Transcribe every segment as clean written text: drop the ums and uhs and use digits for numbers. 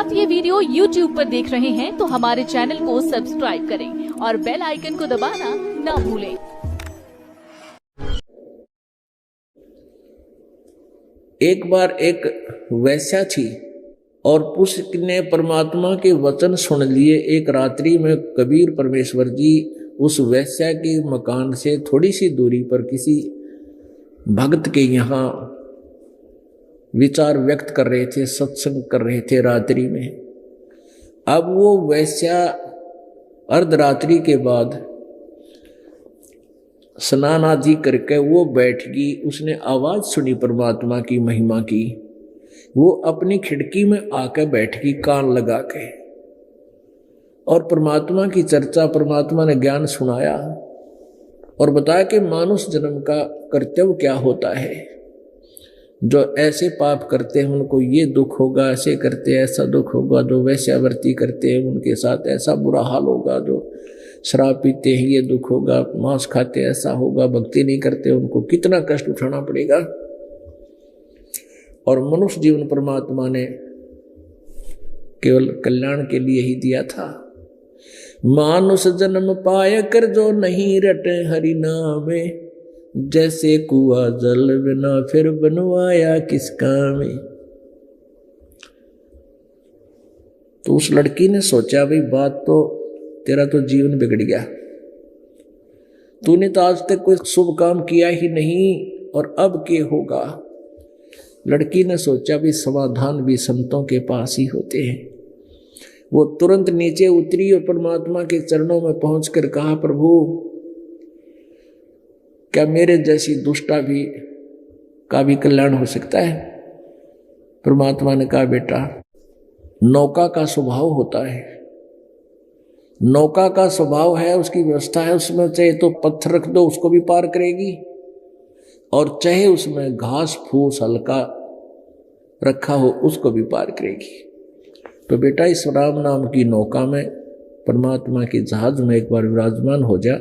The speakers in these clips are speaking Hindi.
आप ये वीडियो YouTube पर देख रहे हैं तो हमारे चैनल को सब्सक्राइब करें और बेल आइकन को दबाना ना भूलें। एक बार एक वैश्या थी और उसने परमात्मा के वचन सुन लिए। एक रात्रि में कबीर परमेश्वर जी उस वैश्या के मकान से थोड़ी सी दूरी पर किसी भक्त के यहाँ विचार व्यक्त कर रहे थे, सत्संग कर रहे थे रात्रि में। अब वो वैश्या अर्धरात्रि के बाद स्नान आदि करके वो बैठ गई। उसने आवाज सुनी परमात्मा की महिमा की। वो अपनी खिड़की में आकर बैठ गई कान लगा के, और परमात्मा की चर्चा, परमात्मा ने ज्ञान सुनाया और बताया कि मानुष जन्म का कर्तव्य क्या होता है। जो ऐसे पाप करते हैं उनको ये दुख होगा, ऐसे करते ऐसा दुख होगा। जो वैश्यावृत्ति करते हैं उनके साथ ऐसा बुरा हाल होगा। जो शराब पीते हैं ये दुख होगा, मांस खाते ऐसा होगा, भक्ति नहीं करते उनको कितना कष्ट उठाना पड़ेगा। और मनुष्य जीवन परमात्मा ने केवल कल्याण के लिए ही दिया था। मानुष जन्म पाया कर जो नहीं रटे हरि नामे, जैसे कुआ जल बिना फिर बनवाया किस काम। तो उस लड़की ने सोचा भाई बात तो तेरा तो जीवन बिगड़ गया, तूने तो आज तक कोई शुभ काम किया ही नहीं और अब क्या होगा। लड़की ने सोचा भी समाधान भी संतों के पास ही होते हैं। वो तुरंत नीचे उतरी और परमात्मा के चरणों में पहुंचकर कहा, प्रभु क्या मेरे जैसी दुष्टा भी का भी कल्याण हो सकता है। परमात्मा ने कहा, बेटा नौका का स्वभाव होता है, नौका का स्वभाव है, उसकी व्यवस्था है, उसमें चाहे तो पत्थर रख दो उसको भी पार करेगी, और चाहे उसमें घास फूस हल्का रखा हो उसको भी पार करेगी। तो बेटा इस राम नाम की नौका में, परमात्मा के जहाज में एक बार विराजमान हो जा,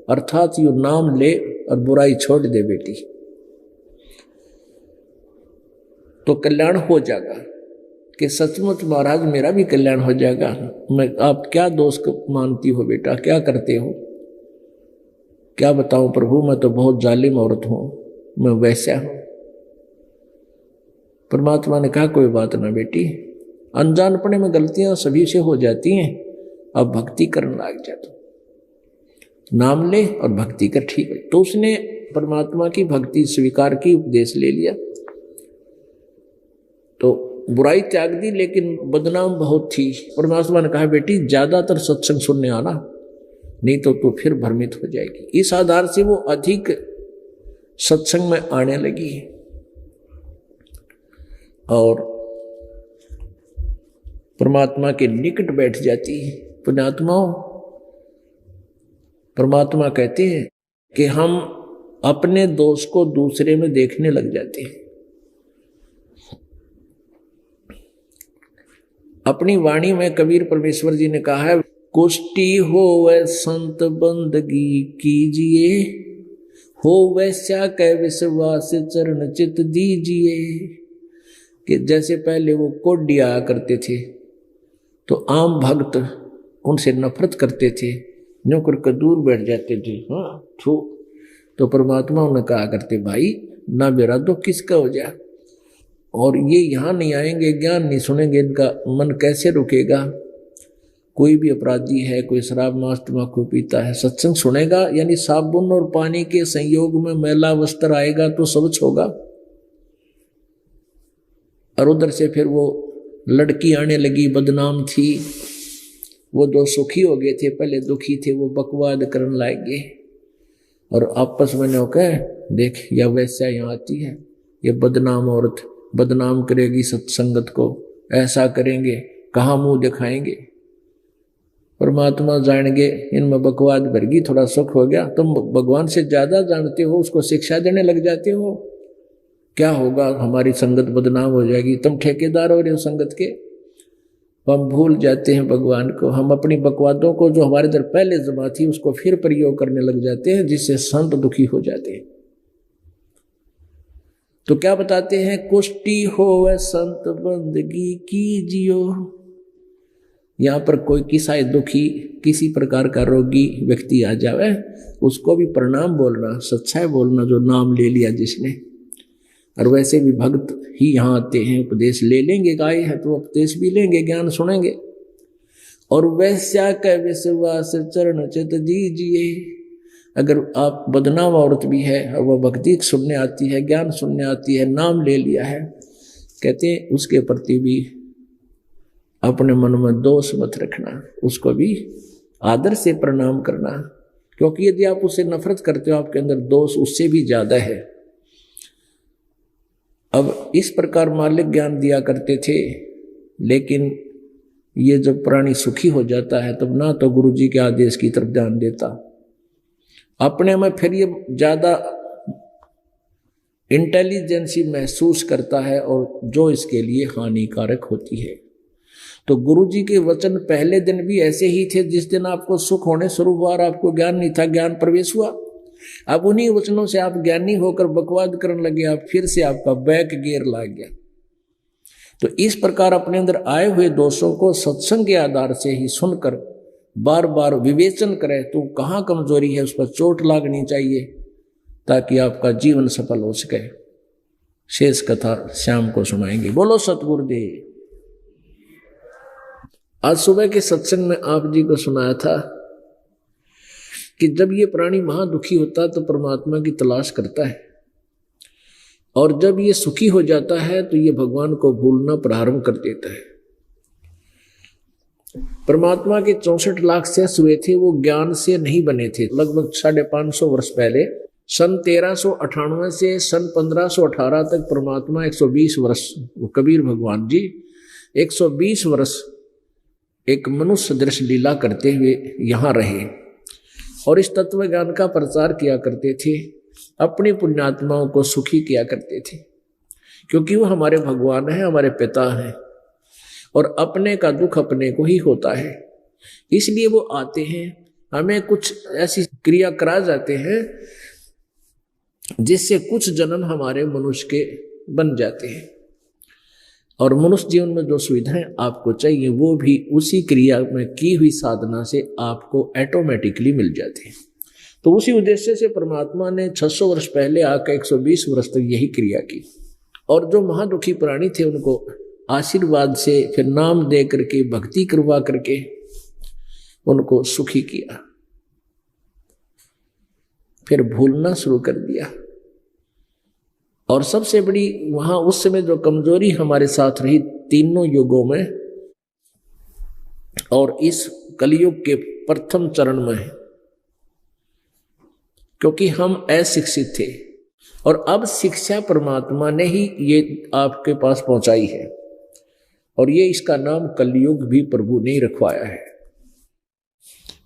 अर्थात यू नाम ले और बुराई छोड़ दे बेटी, तो कल्याण हो जाएगा। कि सचमुच महाराज मेरा भी कल्याण हो जाएगा। मैं आप क्या दोष मानती हो बेटा, क्या करते हो? क्या बताऊं प्रभु, मैं तो बहुत जालिम औरत हूं, मैं वैश्या हूं। परमात्मा ने कहा, कोई बात ना बेटी, अनजानपने में गलतियां सभी से हो जाती हैं, अब भक्ति करने लग जा, तो नाम ले और भक्ति कर, ठीक है। तो उसने परमात्मा की भक्ति स्वीकार की, उपदेश ले लिया, तो बुराई त्याग दी, लेकिन बदनाम बहुत थी। परमात्मा ने कहा, बेटी ज्यादातर सत्संग सुनने आना, नहीं तो तू फिर भ्रमित हो जाएगी। इस आधार से वो अधिक सत्संग में आने लगी और परमात्मा के निकट बैठ जाती है। पुण्यात्माओं, परमात्मा कहते हैं कि हम अपने दोष को दूसरे में देखने लग जाते हैं। अपनी वाणी में कबीर परमेश्वर जी ने कहा है, कुष्टि हो वै संत बंदगी कीजिए, हो वैश्या कै विश्वास चरण चित दीजिए। कि जैसे पहले वो कोढ़ी आया करते थे तो आम भक्त उनसे नफरत करते थे, यूं करके दूर बैठ जाते थे, हाँ छू। तो परमात्मा उन्हें कहा करते, भाई ना मेरा दुख किसका हो जाए, और ये यहाँ नहीं आएंगे, ज्ञान नहीं सुनेंगे, इनका मन कैसे रुकेगा। कोई भी अपराधी है, कोई शराब मांस तंबाकू पीता है, सत्संग सुनेगा, यानी साबुन और पानी के संयोग में मैला वस्त्र आएगा तो स्वच्छ होगा। और उधर से फिर वो लड़की आने लगी, बदनाम थी। वो दो सुखी हो गए थे, पहले दुखी थे, वो बकवाद करने लागे और आपस में नौके, देख या वैसा यहाँ आती है, ये बदनाम औरत बदनाम करेगी सत्संगत को, ऐसा करेंगे, कहाँ मुंह दिखाएंगे। परमात्मा जानेंगे इनमें बकवाद भरगी, थोड़ा सुख हो गया, तुम भगवान से ज्यादा जानते हो, उसको शिक्षा देने लग जाते हो, क्या होगा, हमारी संगत बदनाम हो जाएगी, तुम ठेकेदार हो रहे हो संगत के। हम भूल जाते हैं भगवान को, हम अपनी बकवादों को जो हमारे अंदर पहले जमा थी उसको फिर प्रयोग करने लग जाते हैं, जिससे संत दुखी हो जाते हैं। तो क्या बताते हैं, कुष्टि होवे संत बंदगी कीजियो। यहाँ पर कोई किसी दुखी, किसी प्रकार का रोगी व्यक्ति आ जावे, उसको भी प्रणाम बोलना, सच्चाई बोलना, जो नाम ले लिया जिसने। और वैसे भी भक्त ही यहाँ आते हैं, उपदेश ले लेंगे, गाय है तो उपदेश भी लेंगे, ज्ञान सुनेंगे। और वैश्या का विश्वास चरण चित दीजिए। अगर आप बदनाम औरत भी है और वह भक्ति सुनने आती है, ज्ञान सुनने आती है, नाम ले लिया है, कहते हैं उसके प्रति भी अपने मन में दोष मत रखना, उसको भी आदर से प्रणाम करना। क्योंकि यदि आप उससे नफरत करते हो, आपके अंदर दोष उससे भी ज्यादा है। अब इस प्रकार मालिक ज्ञान दिया करते थे, लेकिन ये जब प्राणी सुखी हो जाता है तब ना तो गुरु जी के आदेश की तरफ ध्यान देता, अपने में फिर ये ज्यादा इंटेलिजेंसी महसूस करता है, और जो इसके लिए हानिकारक होती है। तो गुरु जी के वचन पहले दिन भी ऐसे ही थे, जिस दिन आपको सुख होने शुरू हुआ और आपको ज्ञान नहीं था, ज्ञान प्रवेश हुआ। अब उन्हीं वचनों से आप ज्ञानी होकर बकवाद करने लगे, आप फिर से आपका बैक गियर लग गया। तो इस प्रकार अपने अंदर आए हुए दोषों को सत्संग के आधार से ही सुनकर बार बार विवेचन करें, तो कहाँ कमजोरी है उस पर चोट लागनी चाहिए, ताकि आपका जीवन सफल हो सके। शेष कथा शाम को सुनाएंगे। बोलो सतगुरुदेव। आज सुबह के सत्संग में आप जी को सुनाया था कि जब ये प्राणी महादुखी होता है तो परमात्मा की तलाश करता है, और जब ये सुखी हो जाता है तो ये भगवान को भूलना प्रारंभ कर देता है। परमात्मा के 64 लाख शेष हुए थे, वो ज्ञान से नहीं बने थे। लगभग 550 वर्ष पहले सन 1398 से सन 1518 तक परमात्मा 120 वर्ष, कबीर भगवान जी 120 वर्ष एक मनुष्य दृश्य लीला करते हुए यहाँ रहे और इस तत्व ज्ञान का प्रचार किया करते थे, अपनी पुण्यात्माओं को सुखी किया करते थे, क्योंकि वो हमारे भगवान हैं, हमारे पिता हैं, और अपने का दुख अपने को ही होता है। इसलिए वो आते हैं, हमें कुछ ऐसी क्रिया करा जाते हैं जिससे कुछ जन्म हमारे मनुष्य के बन जाते हैं, और मनुष्य जीवन में जो सुविधाएं आपको चाहिए वो भी उसी क्रिया में की हुई साधना से आपको ऑटोमेटिकली मिल जाती है। तो उसी उद्देश्य से परमात्मा ने 600 वर्ष पहले आकर 120 वर्ष तक यही क्रिया की, और जो महादुखी प्राणी थे उनको आशीर्वाद से, फिर नाम दे करके, भक्ति करवा करके उनको सुखी किया, फिर भूलना शुरू कर दिया। और सबसे बड़ी वहां उस समय जो कमजोरी हमारे साथ रही तीनों युगों में और इस कलयुग के प्रथम चरण में है, क्योंकि हम अशिक्षित थे, और अब शिक्षा परमात्मा ने ही ये आपके पास पहुंचाई है, और ये इसका नाम कलयुग भी प्रभु ने ही रखवाया है।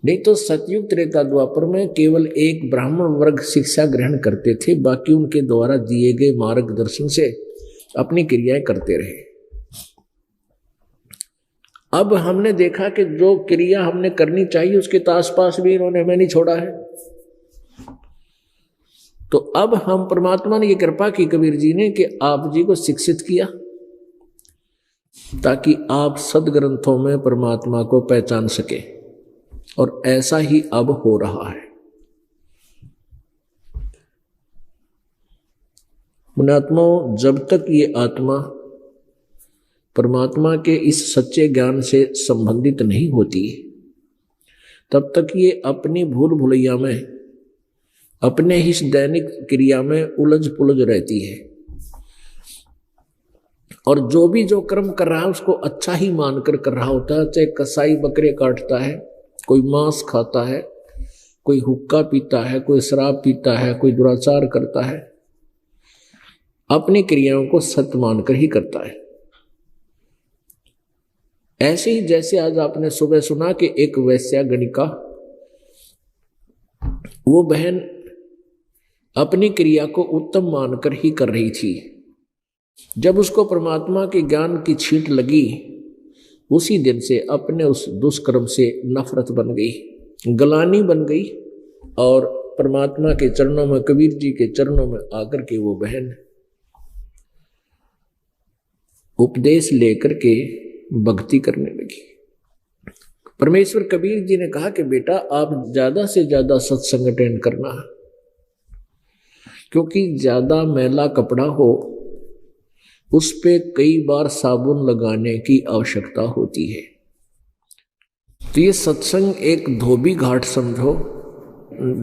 नहीं तो सतयुग त्रेता द्वापर में केवल एक ब्राह्मण वर्ग शिक्षा ग्रहण करते थे, बाकी उनके द्वारा दिए गए मार्गदर्शन से अपनी क्रियाएं करते रहे। अब हमने देखा कि जो क्रिया हमने करनी चाहिए उसके तो आसपास भी इन्होंने हमें नहीं छोड़ा है। तो अब हम, परमात्मा ने ये कृपा की कबीर जी ने कि आप जी को शिक्षित किया, ताकि आप सदग्रंथों में परमात्मा को पहचान सके, और ऐसा ही अब हो रहा है। पुण्यात्माओं, जब तक ये आत्मा परमात्मा के इस सच्चे ज्ञान से संबंधित नहीं होती, तब तक ये अपनी भूल भुलैया में, अपने ही दैनिक क्रिया में उलझ पुलझ रहती है, और जो भी जो कर्म कर रहा है उसको अच्छा ही मानकर कर रहा होता है। चाहे कसाई बकरे काटता है, कोई मांस खाता है, कोई हुक्का पीता है, कोई शराब पीता है, कोई दुराचार करता है, अपनी क्रियाओं को सत्य मानकर ही करता है। ऐसे ही जैसे आज आपने सुबह सुना कि एक वैश्या गणिका, वो बहन अपनी क्रिया को उत्तम मानकर ही कर रही थी। जब उसको परमात्मा के ज्ञान की छींट लगी, उसी दिन से अपने उस दुष्कर्म से नफरत बन गई, गलानी बन गई, और परमात्मा के चरणों में, कबीर जी के चरणों में आकर के वो बहन उपदेश लेकर के भक्ति करने लगी। परमेश्वर कबीर जी ने कहा कि बेटा आप ज्यादा से ज्यादा सत्संग अटेंड करना, क्योंकि ज्यादा मैला कपड़ा हो उस पे कई बार साबुन लगाने की आवश्यकता होती है। तो ये सत्संग एक धोबी घाट समझो,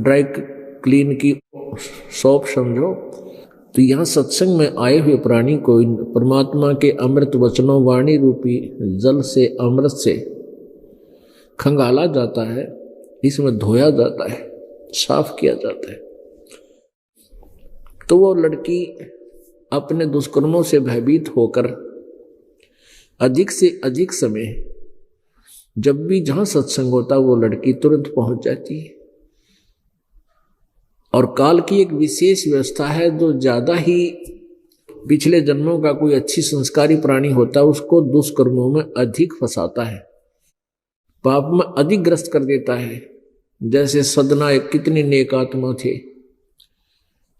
ड्राई क्लीन की शॉप समझो। तो यहाँ सत्संग में आए हुए प्राणी को परमात्मा के अमृत वचनों वाणी रूपी जल से, अमृत से खंगाला जाता है, इसमें धोया जाता है, साफ किया जाता है। तो वो लड़की अपने दुष्कर्मों से भयभीत होकर अधिक से अधिक समय जब भी जहां सत्संग होता वो लड़की तुरंत पहुंच जाती है। और काल की एक विशेष व्यवस्था है, जो ज्यादा ही पिछले जन्मों का कोई अच्छी संस्कारी प्राणी होता है उसको दुष्कर्मों में अधिक फंसाता है, पाप में अधिक ग्रस्त कर देता है। जैसे सदना एक कितने नेक आत्मा थे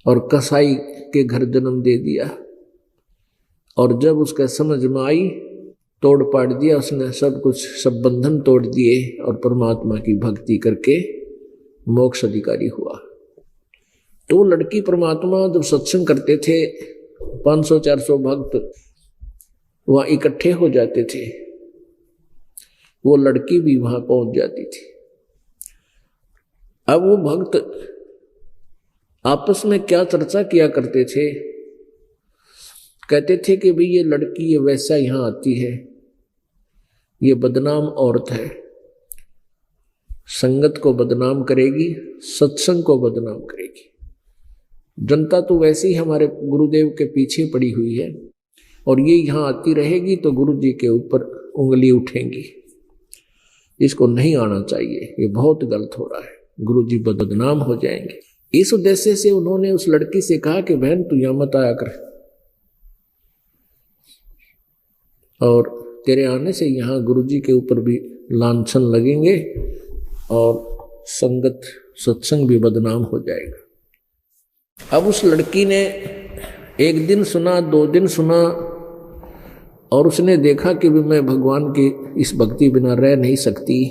और कसाई के घर जन्म दे दिया, और जब उसका समझ में आई तोड़ पाड़ दिया उसने, सब कुछ, सब बंधन तोड़ दिए और परमात्मा की भक्ति करके मोक्ष अधिकारी हुआ। तो लड़की परमात्मा जब सत्संग करते थे 500-400 भक्त वहां इकट्ठे हो जाते थे, वो लड़की भी वहां पहुंच जाती थी। अब वो भक्त आपस में क्या चर्चा किया करते थे, कहते थे कि भाई ये लड़की ये वैसा यहां आती है, ये बदनाम औरत है, संगत को बदनाम करेगी, सत्संग को बदनाम करेगी। जनता तो वैसे ही हमारे गुरुदेव के पीछे पड़ी हुई है और ये यहां आती रहेगी तो गुरु जी के ऊपर उंगली उठेंगी, इसको नहीं आना चाहिए, ये बहुत गलत हो रहा है, गुरु जी बदनाम हो जाएंगे। इस उद्देश्य से उन्होंने उस लड़की से कहा कि बहन तू यहां मत आया कर, और तेरे आने से यहाँ गुरु जी के ऊपर भी लांछन लगेंगे और संगत सत्संग भी बदनाम हो जाएगा। अब उस लड़की ने एक दिन सुना, 2 दिन सुना, और उसने देखा कि भी मैं भगवान की इस भक्ति बिना रह नहीं सकती,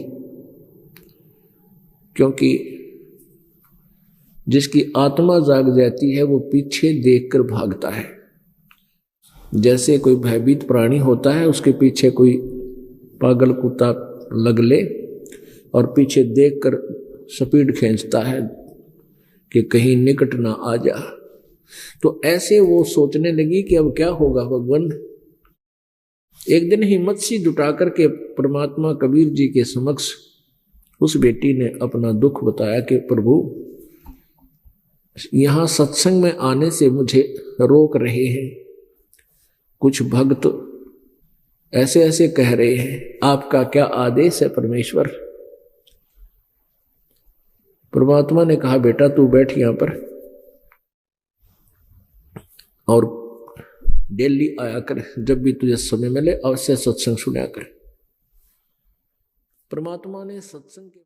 क्योंकि जिसकी आत्मा जाग जाती है वो पीछे देखकर भागता है। जैसे कोई भयभीत प्राणी होता है, उसके पीछे कोई पागल कुत्ता लग ले और पीछे देखकर स्पीड खींचता है कि कहीं निकट ना आ जा। तो ऐसे वो सोचने लगी कि अब क्या होगा भगवान। एक दिन हिम्मत सी जुटा करके परमात्मा कबीर जी के समक्ष उस बेटी ने अपना दुख बताया कि प्रभु यहाँ सत्संग में आने से मुझे रोक रहे हैं, कुछ भक्त ऐसे ऐसे कह रहे हैं, आपका क्या आदेश है परमेश्वर। परमात्मा ने कहा बेटा तू बैठ यहां पर और डेली आया कर, जब भी तुझे समय मिले अवश्य सत्संग सुना कर। परमात्मा ने सत्संग के